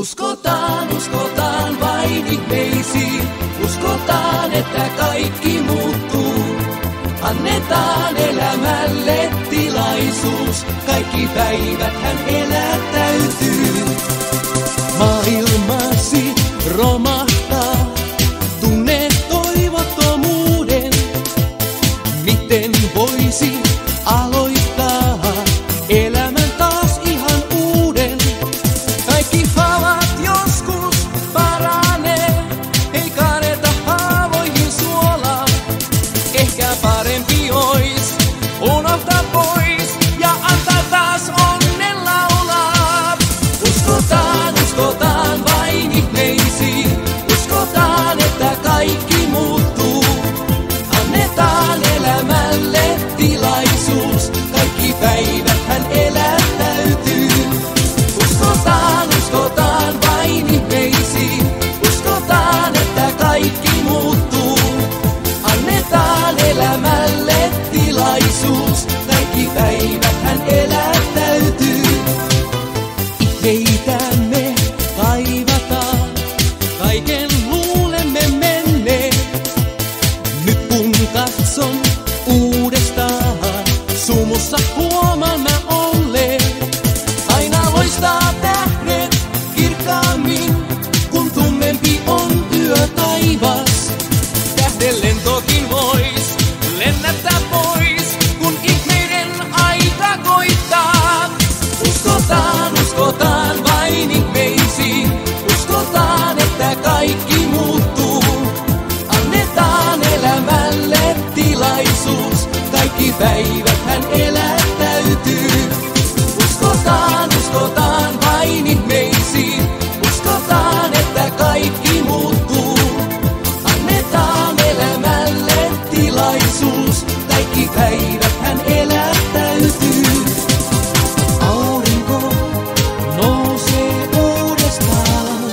Uskotaan vain ihmeisiin. Uskotaan, että kaikki muuttuu. Annetaan elämälle tilaisuus. Kaikki päivät hän elättäytyy. Maailmasi romahtaa. Tunne toivottomuuden. Miten voisi aloittaa elämän taas ihan uuden? Kaikki havat joskus paranee. Ei kaadeta haavoihin suolaa. Ehkä parempi ois unohtaa pois ja antaa taas onnen laulaa. Uskotaan vain ihmeisiin. Uskotaan, että kaikki muuttuu. Annetaan elämälle tilaisuus. Kaikki päivät hän elättäytyy. Uskotaan vain ihmeisiin. Uskotaan, että kaikki muuttuu. Annetaan elämälle tilaisuus. Kaikki päivät hän elättäytyy. Ihmeitä me kaivataan. Kaiken luulemme menneen. Nyt kun katson uudestaan, sumussa huomaan mä olleen. Aina loistaa tähdet kirkkaammin, kun tummempi on yö taivas. Tähden lentokin vois lennättää pois, kun ihmeiden aika koittaa. Uskotaan vain ihmeisiin. Uskotaan, että kaikki muuttuu. Annetaan elämälle tilaisuus. Kaikki päivät hän elättäytyy. Uskotaan vain ihmeisiin. Uskotaan, että kaikki muuttuu. Annetaan elämälle tilaisuus. Kaikki päivät hän elättäytyy. Aurinko nousee uudestaan.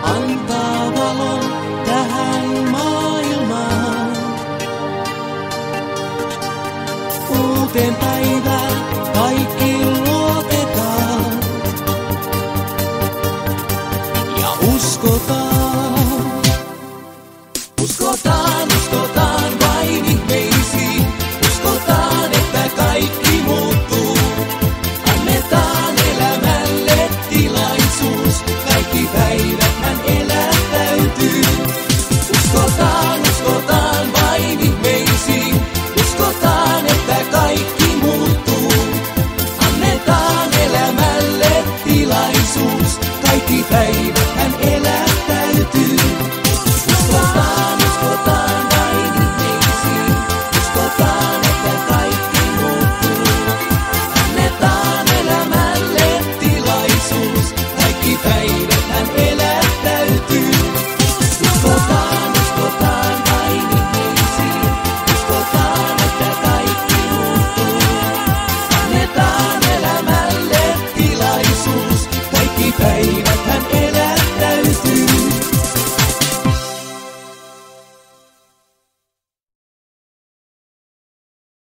Antaa valon tähän maailmaan. Uuteen päivään kaikki luotetaan. Ja uskotaan vain ihmeisiin. Uskotaan, että kaikki muuttuu. Annetaan elämälle tilaisuus. Kaikki päivät hän elättäytyy. Uskotaan vain ihmeisiin. Uskotaan, että kaikki muuttuu. Annetaan elämälle tilaisuus. Kaikki päivät hän elättäytyy. Uskotaan vain ihmeisiin. Uskotaan, että kaikki muuttuu. Annetaan elämälle tilaisuus. Kaikki päivät hän elättäytyy. Uskotaan vain ihmeisiin. Uskotaan, että kaikki muuttuu. Annetaan elämälle tilaisuus. Kaikki päivät